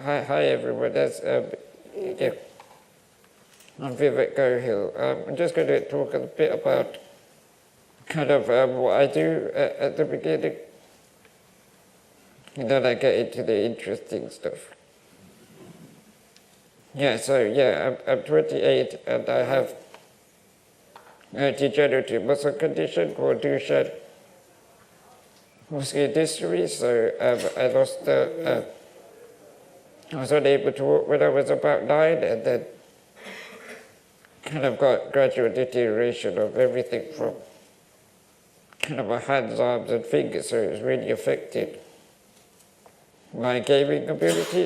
Hi everyone. Yeah, I'm Vivek Gohil. I'm just going to talk a bit about kind of what I do at the beginning, and then I get into the interesting stuff. I'm 28 and I have a degenerative muscle condition called Duchenne muscular dystrophy. So I was unable to walk when I was about 9, and then kind of got gradual deterioration of everything from kind of my hands, arms, and fingers. So it was really affected my gaming ability.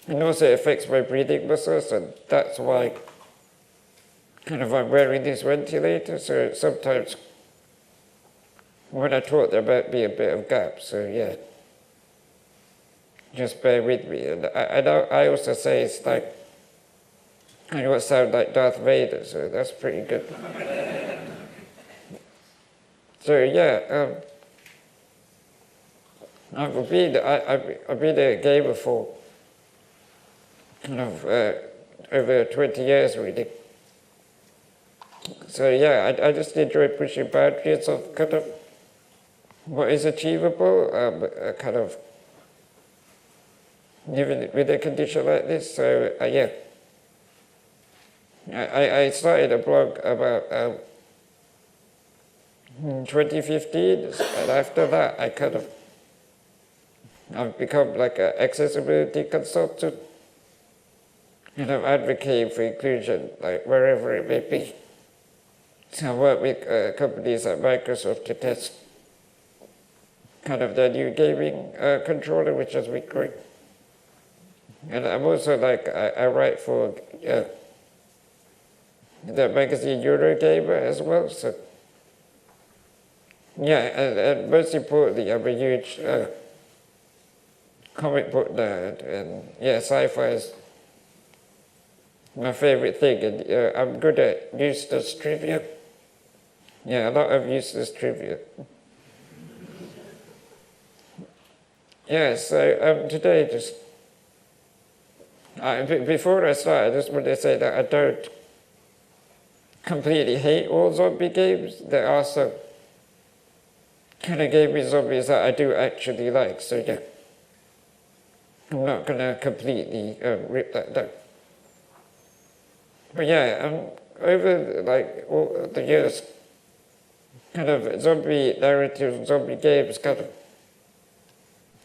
And also it affects my breathing muscles, and that's why kind of I'm wearing this ventilator. So sometimes when I talk, there might be a bit of gap. So yeah, just bear with me. And I also say it's like, I know it sounds like Darth Vader, so that's pretty good. I've been a gamer for kind of over 20 years really. So yeah, I just enjoy pushing boundaries of kind of what is achievable, kind of living with a condition like this. So I started a blog about 2015, and after that I've become like an accessibility consultant, and I'm advocating for inclusion, like wherever it may be. So I work with companies like Microsoft to test kind of their new gaming controller, which has been great. And I'm also I write for the magazine Eurogamer as well. So yeah, and most importantly, I'm a huge comic book nerd, and yeah, sci-fi is my favorite thing, and I'm good at useless trivia. Yeah, a lot of useless trivia. Yeah, so today before I start, I just want to say that I don't completely hate all zombie games. There are some kind of game with zombies that I do actually like, so yeah, I'm not going to completely rip that down. But yeah, over all the years, kind of zombie narratives, zombie games, kind of,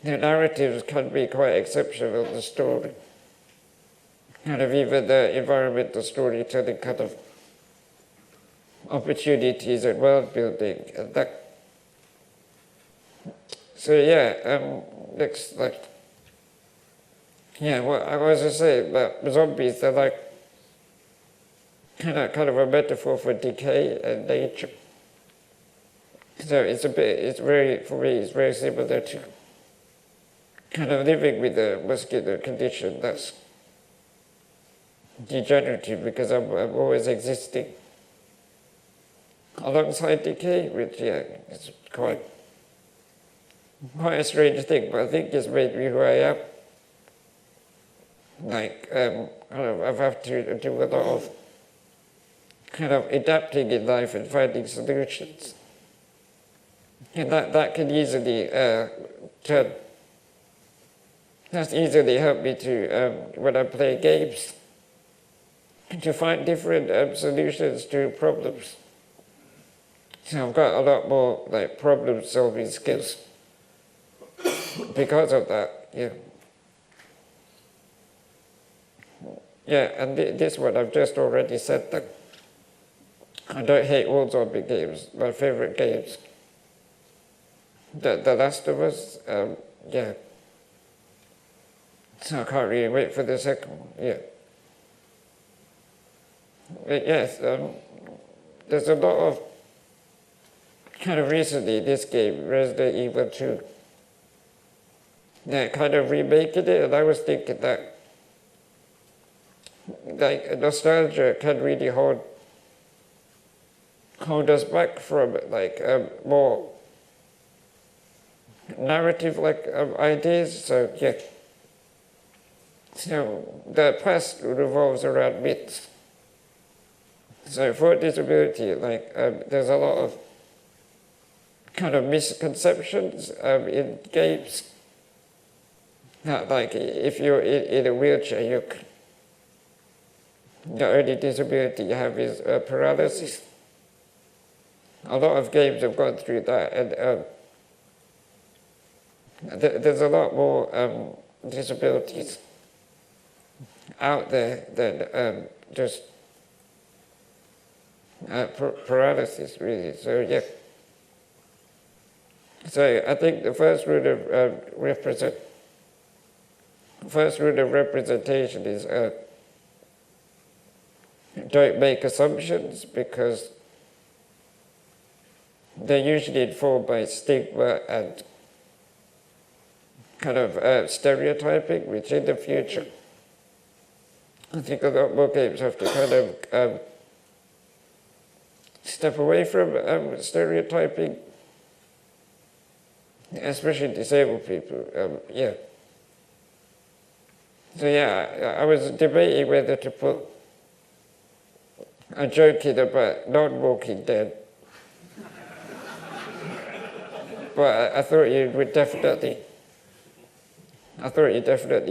the narratives can be quite exceptional, the story. Kind of even the environmental storytelling, kind of opportunities and world building, and that. So yeah, next, what I was to say about zombies, they're like kind of a metaphor for decay and nature. So for me, it's very similar to kind of living with a muscular condition that's degenerative, because I'm always existing alongside decay, which it's quite a strange thing, but I think it's made me who I am. I've had to do a lot of kind of adapting in life and finding solutions. And that can easily that's easily helped me to, when I play games, to find different solutions to problems. So I've got a lot more problem-solving skills because of that, yeah. Yeah, and this one I've just already said that I don't hate all zombie games. My favorite games, The Last of Us, yeah. So I can't really wait for the second one, yeah. But yes, there's a lot of, kind of recently, this game, Resident Evil 2, they're kind of remaking it, and I was thinking that nostalgia can really hold us back from more narrative-like ideas. So yeah, so the past revolves around myths. So for disability, there's a lot of kind of misconceptions in games. That, like, if you're in a wheelchair, the only disability you have is paralysis. A lot of games have gone through that, and there's a lot more disabilities out there than just paralysis, really. So yeah. So I think the first rule of representation is don't make assumptions, because they're usually informed by stigma and kind of stereotyping, which in the future I think a lot more games have to kind of step away from stereotyping, especially disabled people. Yeah. So yeah, I was debating whether to put a joke in about non-Walking Dead, but I thought you'd definitely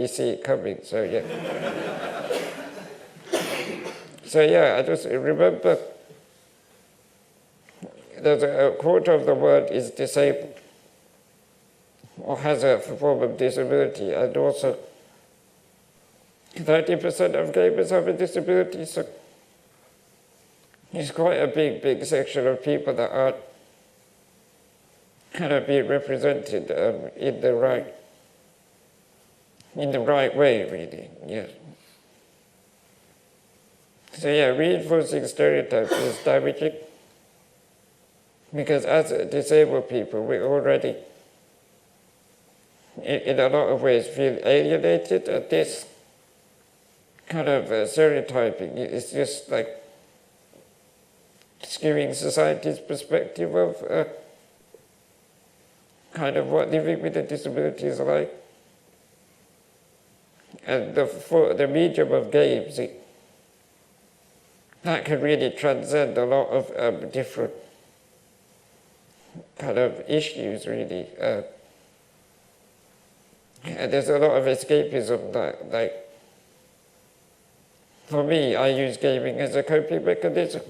see it coming. So yeah. So yeah, I just remember there's a quarter of the world is disabled or has a form of disability, and also 30% of gamers have a disability. So it's quite a big section of people that aren't kind of being represented in the right way, really. Yes. So yeah, reinforcing stereotypes is damaging, because as disabled people, we already, in a lot of ways, feel alienated at this kind of stereotyping. It's just like skewing society's perspective of kind of what living with a disability is like. And for the medium of games, that can really transcend a lot of different kind of issues, really. And there's a lot of escapism that, like, for me, I use gaming as a coping mechanism.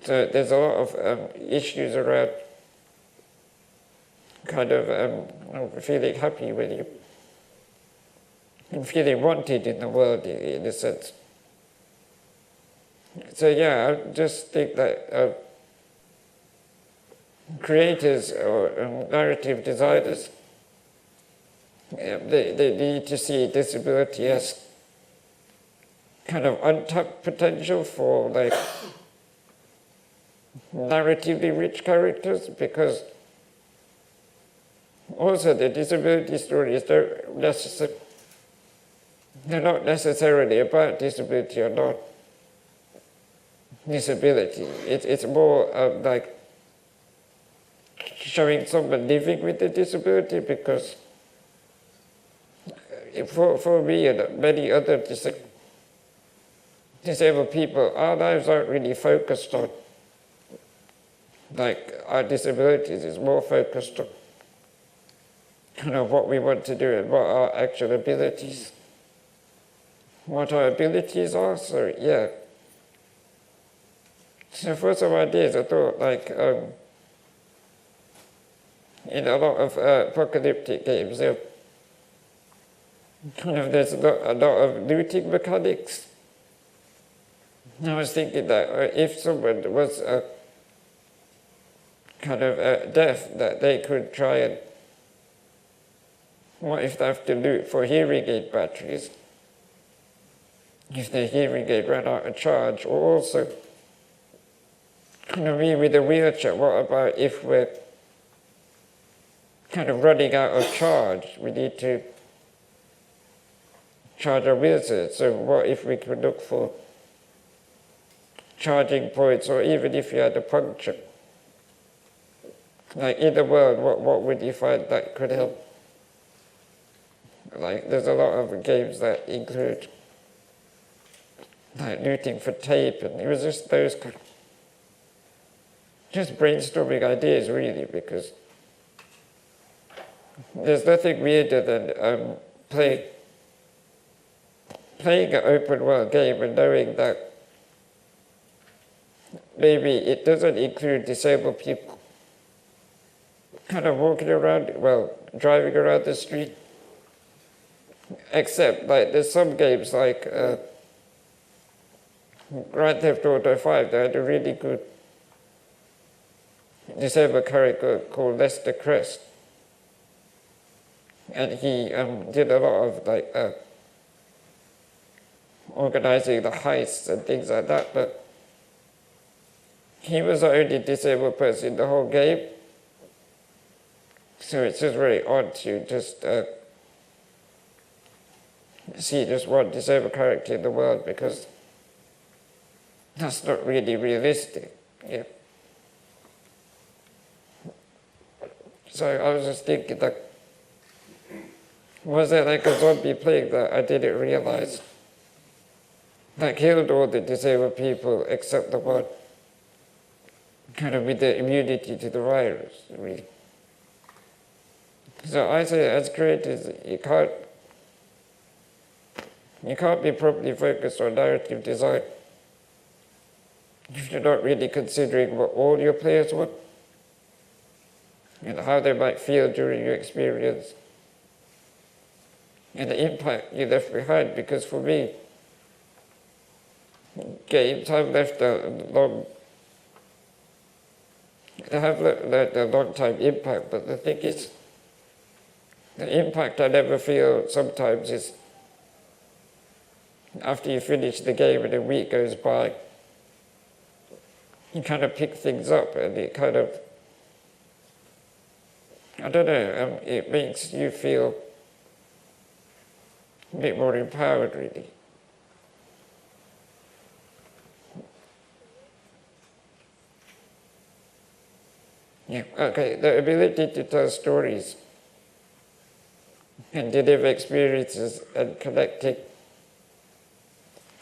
So there's a lot of issues around kind of feeling happy with you and feeling wanted in the world, in a sense. So yeah, I just think that creators or narrative designers, they need to see disability as kind of untapped potential for like narratively rich characters, because also the disability stories they're not necessarily about disability or not disability. It's more like showing someone living with a disability, because for me and many other disabled people, our lives aren't really focused on like our disabilities. It's more focused on kind of what we want to do and what our actual abilities, what our abilities are. So yeah. So for some ideas, I thought like in a lot of apocalyptic games, there's a lot of looting mechanics. I was thinking that if someone was kind of deaf, that they could try and, what if they have to loot for hearing aid batteries? If their hearing aid ran out of charge, or also kind of me with a wheelchair, what about if we're kind of running out of charge? We need to charge our wheelchair. So what if we could look for charging points, or even if you had a puncture, Like in the world, what would you find that could help? Like there's a lot of games that include like looting for tape, and it was just those kind of, just brainstorming ideas really, because there's nothing weirder than playing an open world game and knowing that maybe it doesn't include disabled people kind of walking around, well, driving around the street. Except, like, there's some games like Grand Theft Auto 5, they had a really good disabled character called Lester Crest. And he did a lot of, like, organizing the heists and things like that, but he was the only disabled person in the whole game. So it's just very odd to just see just one disabled character in the world, because that's not really realistic. Yeah. So I was just thinking that, was there like a zombie plague that I didn't realize that killed all the disabled people except the one kind of with the immunity to the virus, really? So I say, as creators, you can't be properly focused on narrative design if you're not really considering what all your players want and how they might feel during your experience and the impact you left behind. Because for me, games have left a long time impact, but the thing is, the impact I never feel sometimes is after you finish the game and a week goes by, you kind of pick things up and it kind of, I don't know, it makes you feel a bit more empowered, really. Yeah, okay, the ability to tell stories and deliver experiences and connecting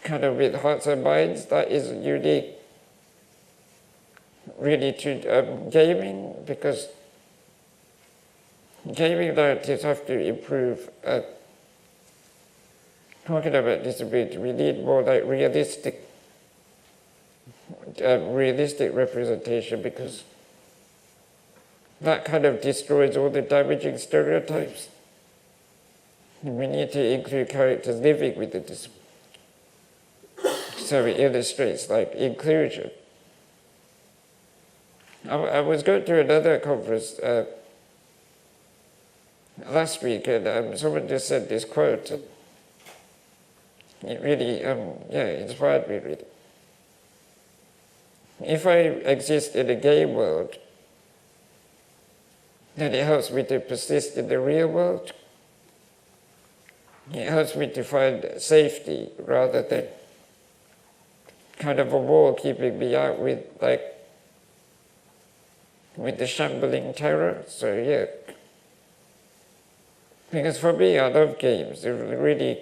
kind of with hearts and minds, that is unique really to gaming, because gaming narratives have to improve. Talking about disability, we need more like realistic representation, because that kind of destroys all the damaging stereotypes. We need to include characters living with the disability. So it illustrates like inclusion. I was going to another conference last week, and someone just said this quote. It really, inspired me really. If I exist in a game world, then it helps me to persist in the real world. It helps me to find safety rather than kind of a wall keeping me out with the shambling terror. So yeah, because for me, I love games. They're really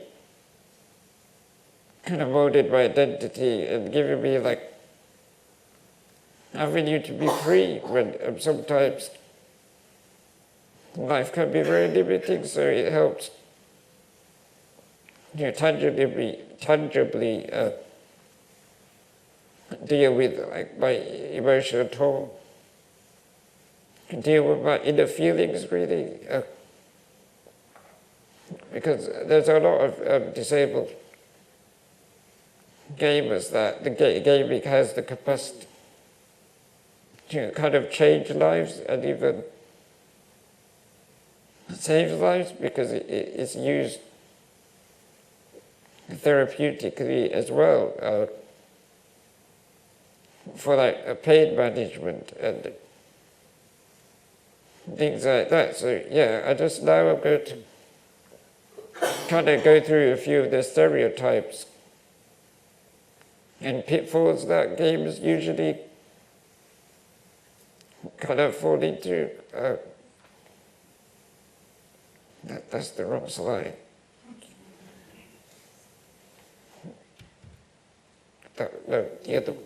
kind of molded my identity and giving me like avenue to be free when sometimes life can be very limiting. So it helps tangibly deal with like my emotional toll, deal with my inner feelings really, because there's a lot of disabled gamers that the gaming has the capacity to kind of change lives and even save lives, because it's used therapeutically as well, for like pain management and things like that. So yeah, I'm going to kind of go through a few of the stereotypes and pitfalls that games usually kind of fall into, that's the wrong slide. No, the other one.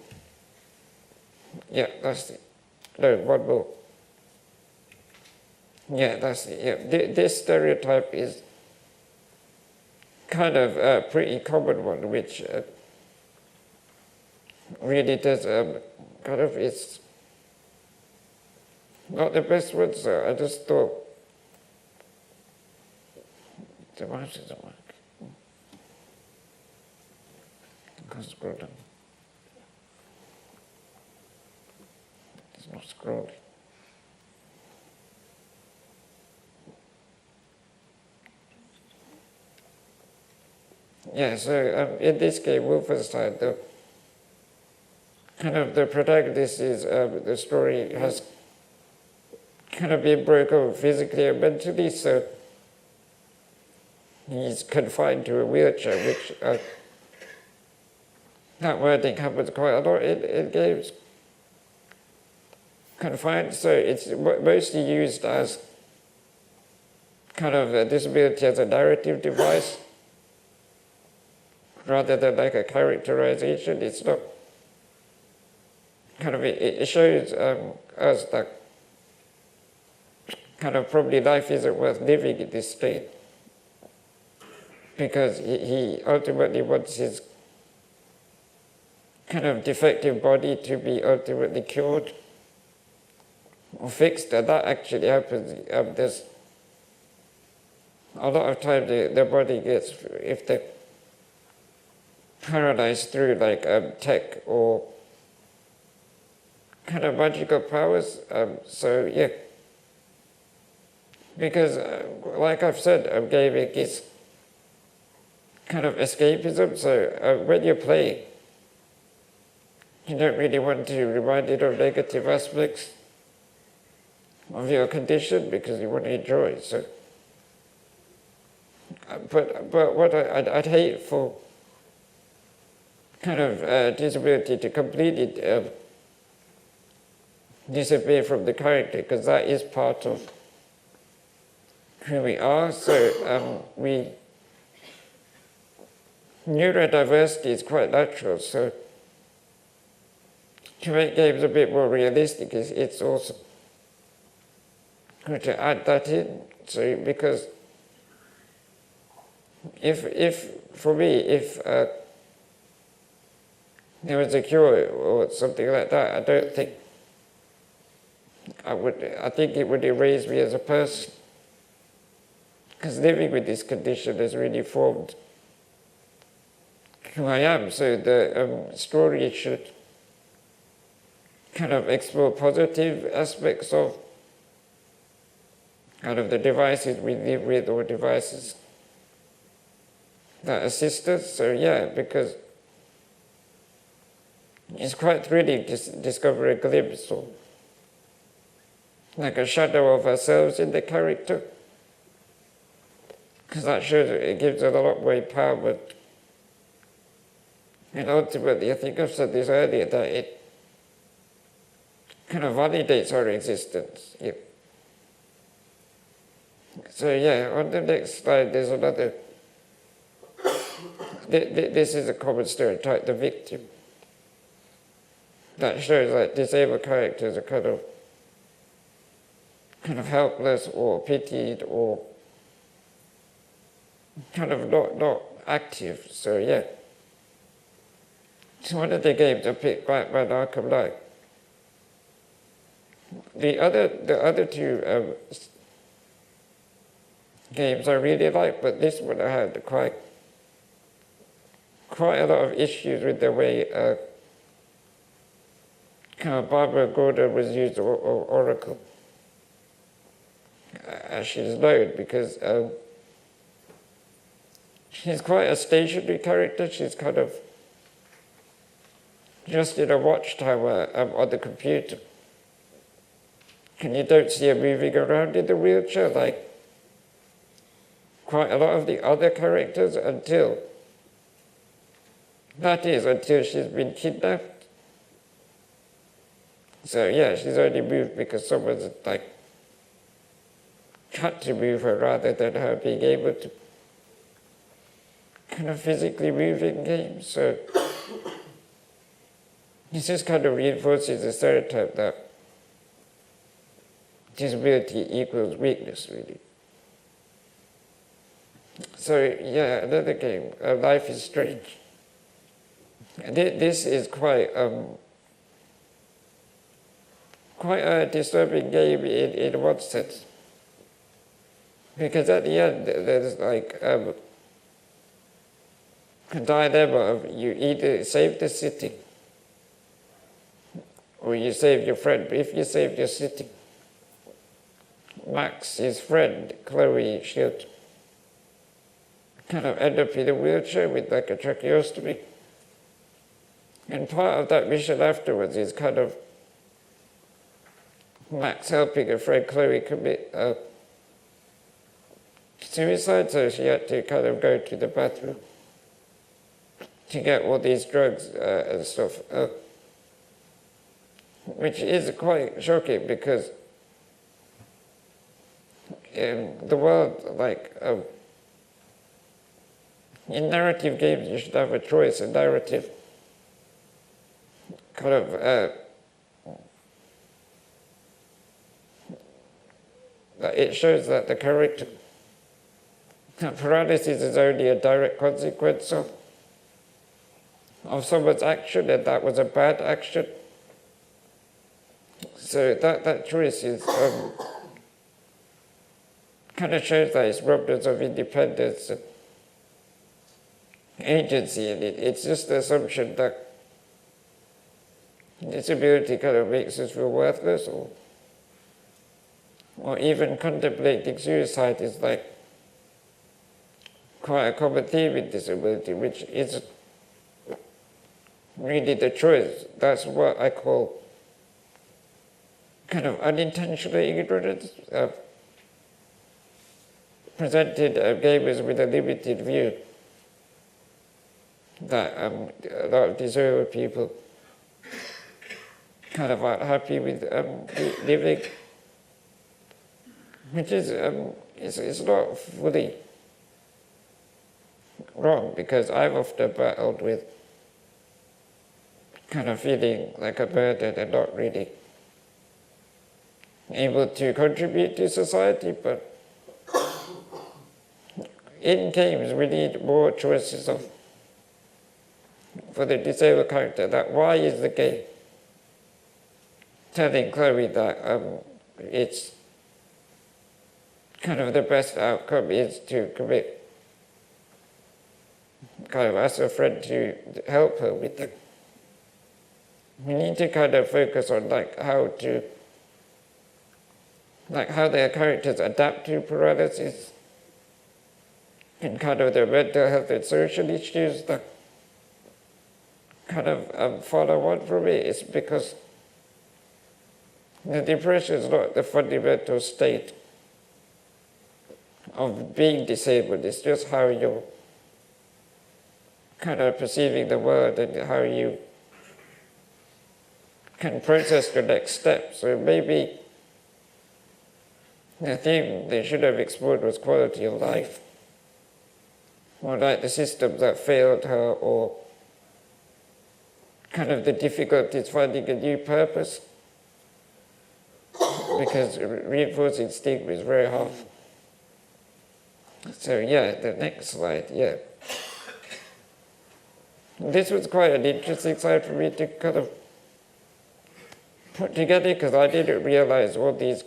Yeah, that's it. No, one more. Yeah, that's it. Yeah. This stereotype is kind of a pretty common one, which really does kind of, it's not the best one, so I just thought, the mouse doesn't work. Can't scroll down. It's not scrolling. Yeah, so in this game, Wolfenstein, the kind of the protagonist is, the story has kind of been broken physically and mentally, so he's confined to a wheelchair, which that wording happens quite a lot in games. Confined, so it's mostly used as kind of a disability as a narrative device rather than like a characterization. It's not kind of, it shows us that kind of probably life isn't worth living in this state, because he ultimately wants his kind of defective body to be ultimately cured or fixed, and that actually happens. There's a lot of times the body gets, if they're paralyzed through like tech or kind of magical powers. So yeah, because like I've said, gaming is kind of escapism. So when you're playing, you don't really want to be reminded of negative aspects of your condition because you want to enjoy. So, but what I'd hate for kind of disability to completely disappear from the character, because that is part of who we are. So neurodiversity is quite natural. So to make games a bit more realistic, it's also good to add that in. So because if for me, if there was a cure or something like that, I don't think I think it would erase me as a person, because living with this condition has really formed who I am. So the story should kind of explore positive aspects of kind of the devices we live with or devices that assist us. So yeah, because it's quite thrilling to discover a glimpse or like a shadow of ourselves in the character, because that shows it gives it a lot more empowerment. And ultimately, I think I've said this earlier, that it kind of validates our existence. Yeah. So yeah, on the next slide, there's another. This is a common stereotype, the victim. That shows that disabled characters are kind of helpless or pitied or kind of not active. So yeah. So one of the games I picked, Batman Arkham Knight. The other two games I really like, but this one I had quite a lot of issues with the way kind of Barbara Gordon was used, or Oracle, as she's known, because she's quite a stationary character. She's kind of just in a watchtower on the computer. And you don't see her moving around in the wheelchair like quite a lot of the other characters until she's been kidnapped. So yeah, she's only moved because someone's like had to move her rather than her being able to kind of physically move in games. So this just kind of reinforces the stereotype that disability equals weakness, really. So yeah, another game, Life is Strange. This is quite a disturbing game in one sense. Because at the end, there's like a dilemma of you either save the city or you save your friend. But if you save your city, Max, his friend, Chloe, she'll kind of end up in a wheelchair with like a tracheostomy. And part of that mission afterwards is kind of Max helping her friend Chloe commit suicide, so she had to kind of go to the bathroom to get all these drugs and stuff, which is quite shocking because in the world, like in narrative games, you should have a choice. A narrative kind of it shows that the character paralysis is only a direct consequence of someone's action, and that was a bad action. So that choice is kind of shows that it's robbed us of independence and agency, and it's just the assumption that disability kind of makes us feel worthless, or even contemplating suicide is like quite a common theme in disability, which is really the choice. That's what I call kind of unintentional ignorance, presented gamers with a limited view that a lot of disabled people kind of aren't happy with living, which is it's not fully wrong, because I've often battled with kind of feeling like a burden and not really able to contribute to society. But in games we need more choices for the disabled character. That why is the game telling Chloe that it's kind of the best outcome is to commit, kind of ask a friend to help her with it. We need to kind of focus on how their characters adapt to paralysis and kind of their mental health and social issues that kind of follow on from it. It's because the depression is not the fundamental state of being disabled. It's just how you're kind of perceiving the world and how you can process the next step. So maybe the theme they should have explored was quality of life, or like the systems that failed her, or kind of the difficulties finding a new purpose, because reinforcing stigma is very hard. So yeah, the next slide, yeah. This was quite an interesting slide for me to kind of put together, because I didn't realize all these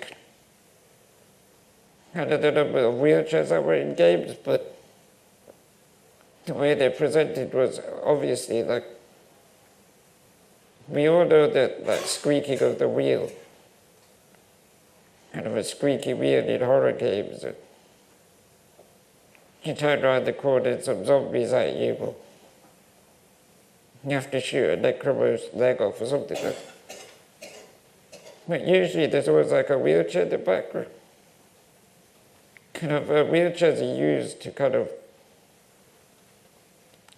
kind of the number of wheelchairs that were in games, but the way they're presented was obviously like, we all know that squeaking of the wheel, kind of a squeaky wheel in horror games. And you turn around the corner and some zombies at you, but you have to shoot a necromancer's leg off or something like that. But usually there's always like a wheelchair in the background. Kind of wheelchairs are used to kind of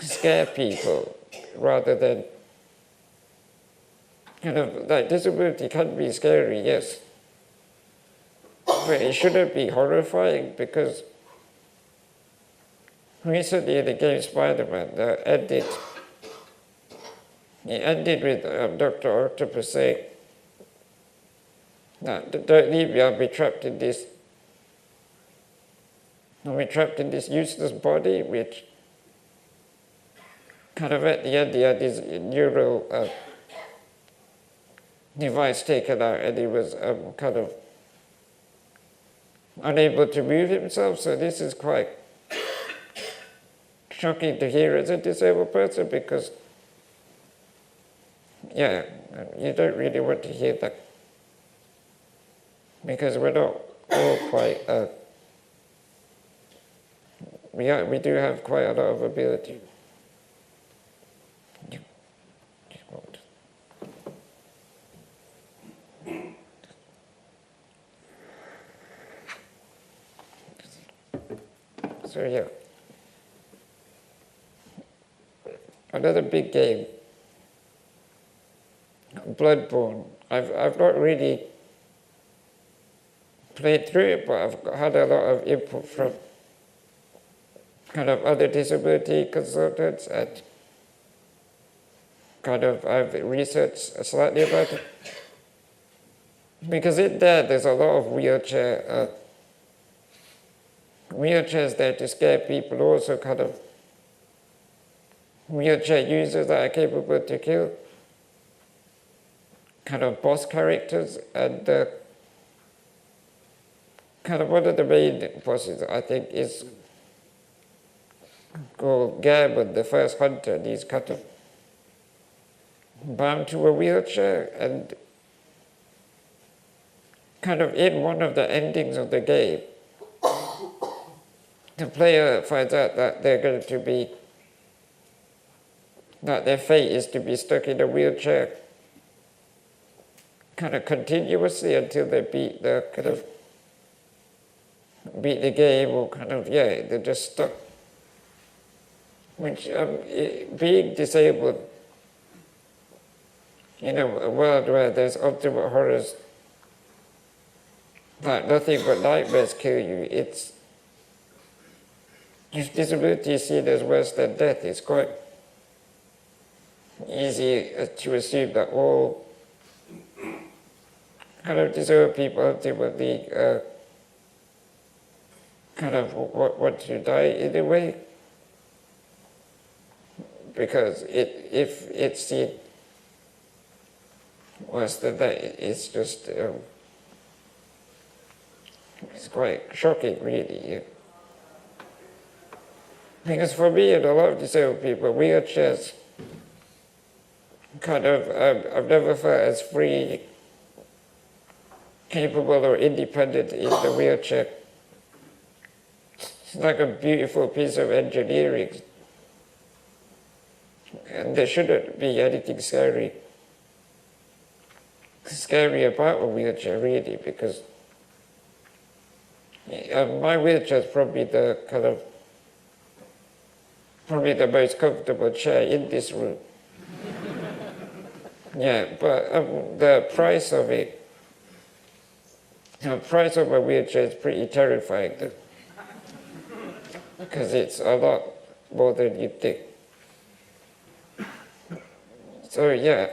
scare people rather than kind of like disability can be scary, yes, but it shouldn't be horrifying, because recently in the game Spider-Man, it ended with Dr. Octopus saying, "No, don't leave me, I'll be trapped in this useless body," which kind of at the end he had his neural device taken out, and he was kind of unable to move himself. So this is quite shocking to hear as a disabled person, because yeah, you don't really want to hear that, because we're not all quite we do have quite a lot of ability. So yeah, another big game, Bloodborne. I've not really played through it, but I've had a lot of input from kind of other disability consultants, and kind of I've researched slightly about it. Because in there's a lot of wheelchairs there to scare people, also kind of wheelchair users that are capable to kill, kind of boss characters, and kind of one of the main bosses, I think, is called Gammon, the first hunter, and he's kind of bound to a wheelchair, and kind of in one of the endings of the game, the player finds out that they're going to be, that their fate is to be stuck in a wheelchair kind of continuously until they beat the game, or kind of, yeah, they're just stuck. Which, being disabled in a world where there's ultimate horrors, like nothing but nightmares kill you, if disability is seen as worse than death, it's quite easy to assume that all kind of disabled people ultimately kind of want to die in a way, because if it's seen worse than that, it's just it's quite shocking, really. Yeah. Because for me and a lot of disabled people, wheelchairs kind of, I've never felt as free, capable, or independent in the wheelchair. It's like a beautiful piece of engineering. And there shouldn't be anything scary about a wheelchair, really, because my wheelchair is probably the most comfortable chair in this room. Yeah, but the price of a wheelchair is pretty terrifying, because it's a lot more than you'd think. So yeah,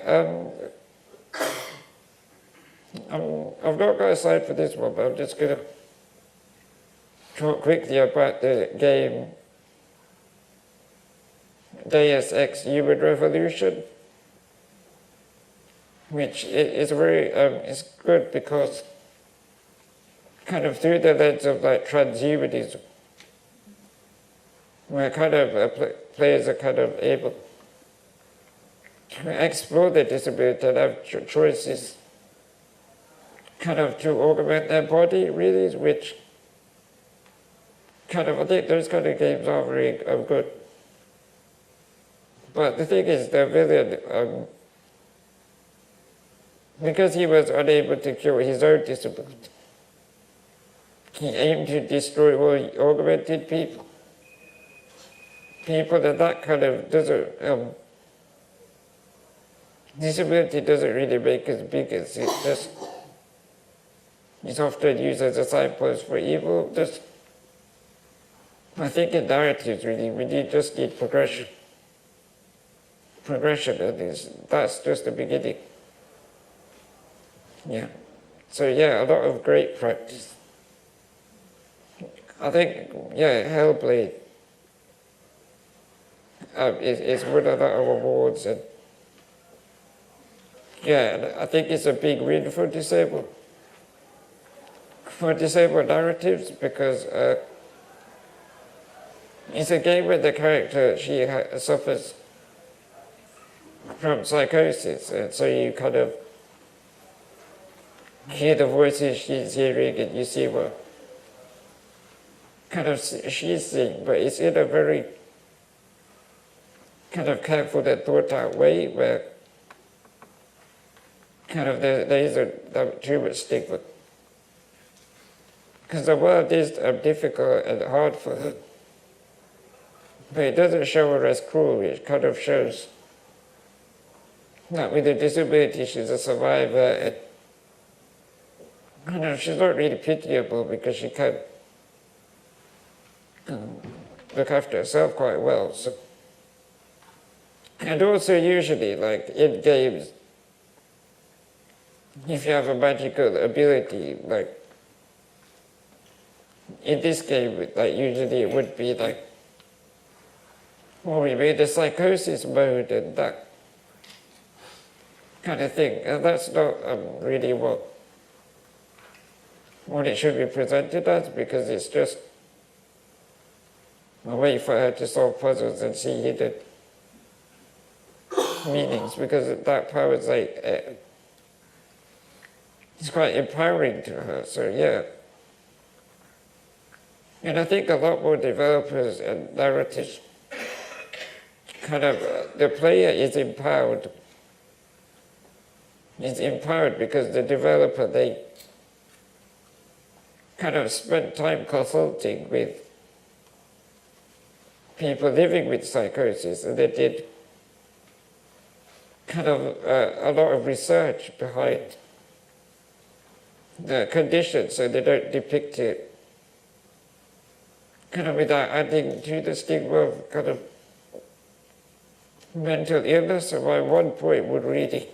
I've not got a slide for this one, but I'm just going to talk quickly about the game Deus Ex Human Revolution, which is very, it's good because kind of through the lens of like transhumanism, where kind of players are kind of able to explore their disability and have choices kind of to augment their body, really, which kind of, I think those kind of games are very good. But the thing is, the villain, because he was unable to cure his own disability, he aimed to destroy all augmented people. People that kind of doesn't disability doesn't really make us bigots. It's often used as a signpost for evil. I think in narratives, really, we just need progression. Progression, and that's just the beginning. Yeah. So yeah, a lot of great practice. I think, yeah, Hellblade is won a lot of awards, and yeah, and I think it's a big win for disabled narratives, because it's a game where the character, she suffers from psychosis, and so you kind of hear the voices she's hearing, and you see what kind of she's seeing, but it's in a very kind of careful and thought out way, where kind of there isn't too much stigma. Because the world is difficult and hard for her, but it doesn't show her as cruel. It kind of shows that with a disability she's a survivor, and kind of she's not really pitiable because she can look after herself quite well. So, and also usually, like in games, if you have a magical ability, like in this game, like usually it would be like, well, we made a psychosis mode and that kind of thing, and that's not really what it should be presented as, because it's just a way for her to solve puzzles and see hidden meanings, because that power is like, it's quite empowering to her, so yeah. And I think a lot more developers and narratives kind of, the player is empowered. Is empowered because the developer, they kind of spent time consulting with people living with psychosis, and they did kind of a lot of research behind the condition, so they don't depict it kind of without adding to the stigma of kind of mental illness. So my one point would really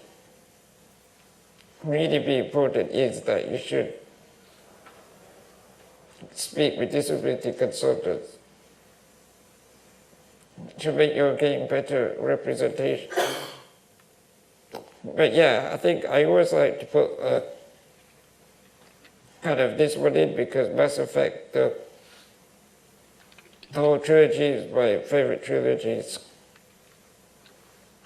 be important is that you should speak with disability consultants to make your game better representation. But yeah, I think I always like to put kind of this one in, because Mass Effect, the whole trilogy is my favorite trilogies.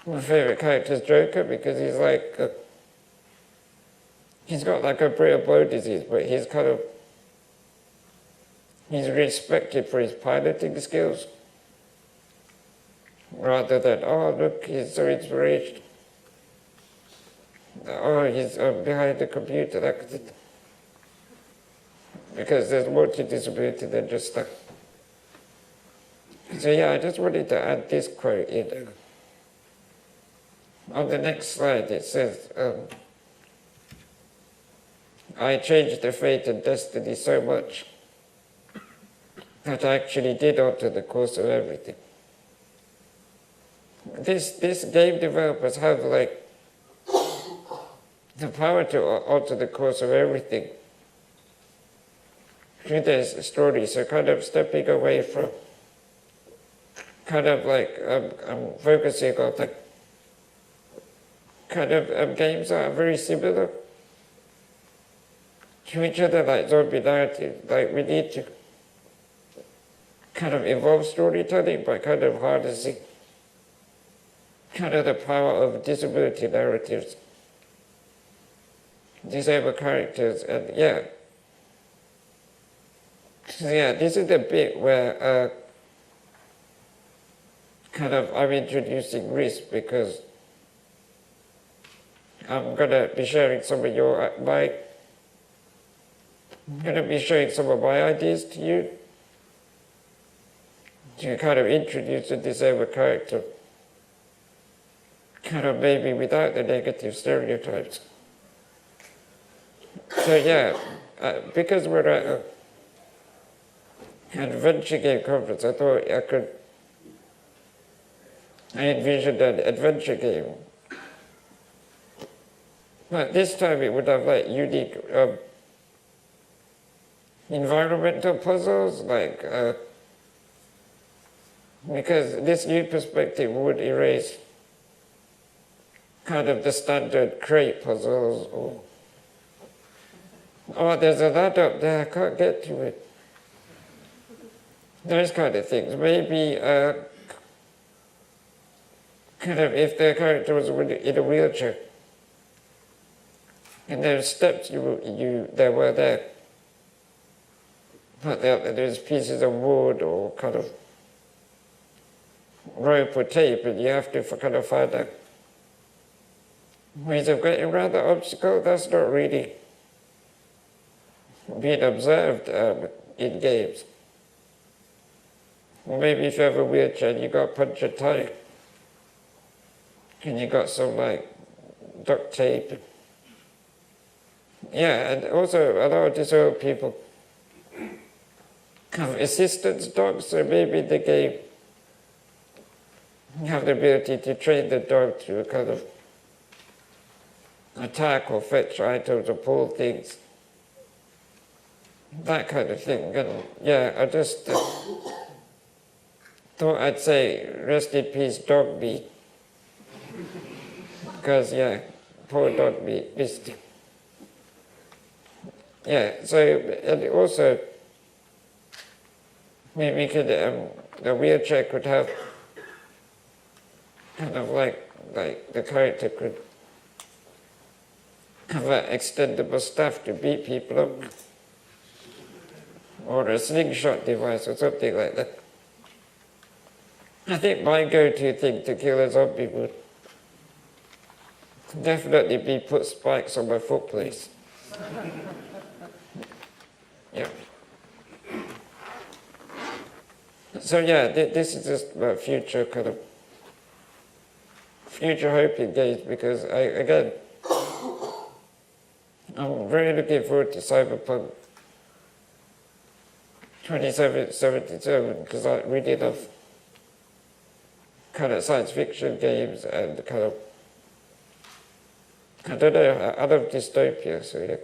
My favorite character is Joker, because he's like, he's got like a rare bone disease, but he's respected for his piloting skills, rather than, oh look, he's so inspirational. Oh, he's behind the computer, because there's more to disability than just that. So yeah, I just wanted to add this quote in. On the next slide it says, I changed the fate and destiny so much that I actually did alter the course of everything. This game developers have like the power to alter the course of everything through their story. So kind of stepping away from kind of like focusing on the kind of games that are very similar to each other, like zombie narrative. Like we need to kind of evolve storytelling by kind of harnessing kind of the power of disability narratives, disabled characters, and yeah. So yeah, this is the bit where kind of I'm introducing risk, because I'm gonna be sharing some of I'm gonna be sharing some of my ideas to you to kind of introduce a disabled character kind of maybe without the negative stereotypes. So yeah, because we're at an adventure game conference, I thought I envisioned an adventure game. But this time it would have like unique environmental puzzles, like because this new perspective would erase kind of the standard crate puzzles, or oh, there's a ladder up there, I can't get to it. Those kind of things. Maybe kind of if the character was in a wheelchair, and there's steps there were there. But there's pieces of wood or kind of rope or tape, and you have to kind of find out ways of getting around the obstacle. That's not really being observed in games. Or maybe if you have a wheelchair and you got punch and tie, and you got some like duct tape. Yeah, and also a lot of disabled people have assistance dogs, so maybe the game have the ability to train the dog to kind of attack or fetch items or pull things, that kind of thing. And yeah, I just thought I'd say rest in peace dog meat, because yeah, poor dog meat missed him. Yeah, so, and also maybe could the wheelchair could have kind of like the character could have an extendable staff to beat people up, or a slingshot device or something like that. I think my go-to thing to kill a zombie would definitely be put spikes on my foot, please. Yeah. So yeah, this is just my future kind of future hoping games, because I'm very looking forward to Cyberpunk 2077, because I really love kind of science fiction games and kind of, I don't know, I love dystopia, so yeah.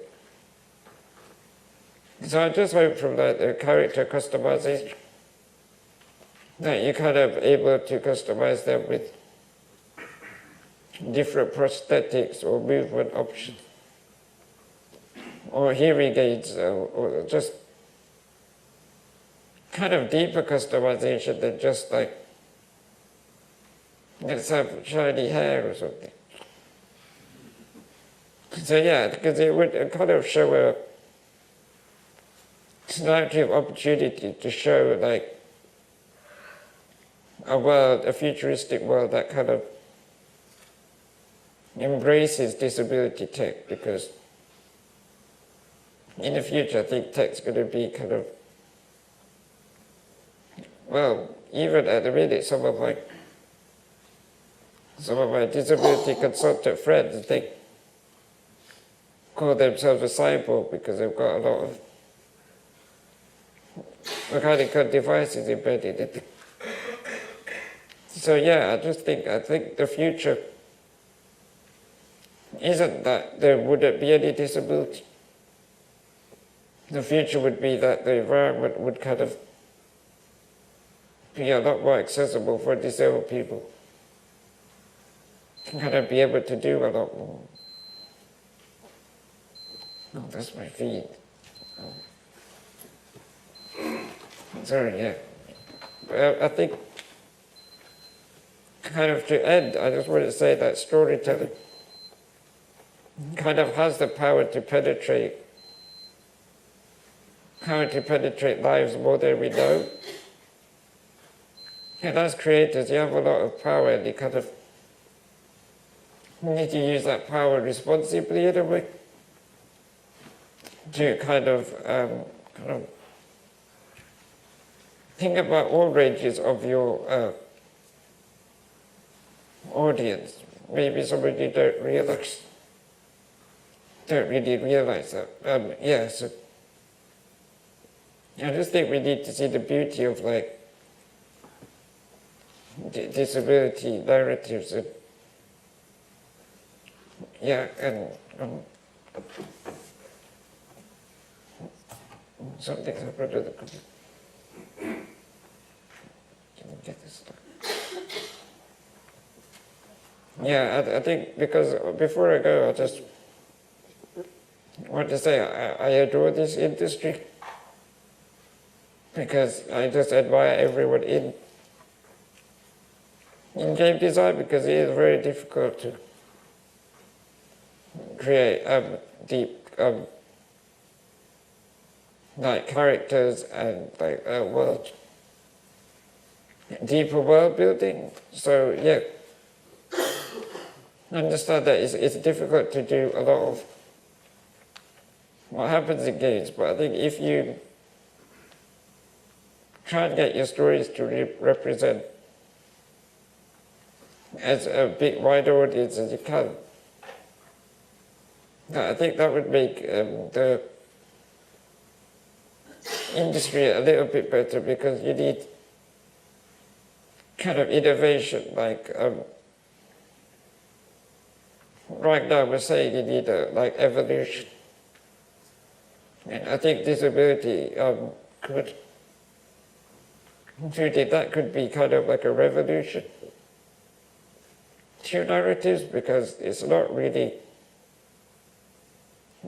So I just hope from that the character customization that you're kind of able to customize them with different prosthetics or movement options, or hearing aids, or just kind of deeper customization than just like, let's have shiny hair or something. So yeah, because it would kind of show a narrative opportunity to show like a world, a futuristic world that kind of embraces disability tech, because in the future I think tech's going to be kind of, well, even at the minute some of my disability consultant friends, they call themselves a cyborg because they've got a lot of mechanical devices embedded in it. So yeah, I think the future isn't that there wouldn't be any disability. The future would be that the environment would kind of be a lot more accessible for disabled people, kind of be able to do a lot more. Oh, that's my feed. Oh. Sorry, yeah. But I think, kind of to end, I just want to say that storytelling kind of has the power to penetrate lives more than we know. And as creators, you have a lot of power, and you kind of need to use that power responsibly in a way to kind of think about all ranges of your audience, maybe somebody don't really realize that. Yeah, so I just think we need to see the beauty of like disability narratives and something's happened to the computer. Can you get this stuff? Yeah, I think because before I go, I just want to say I adore this industry because I just admire everyone in game design because it is very difficult to create deep like characters and like deeper world building. So yeah, I understand that it's difficult to do a lot of what happens in games, but I think if you try and get your stories to represent as a big wide audience as you can, I think that would make the industry a little bit better because you need kind of innovation. Like right now we're saying you need like evolution, and I think disability could be kind of like a revolution to narratives because it's not really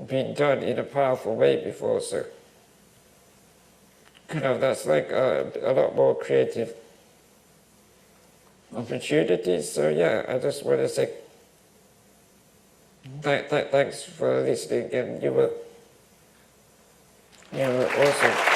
been done in a powerful way before. So kind of that's like a lot more creative opportunities. So yeah, I just want to say thanks for listening, and you were awesome.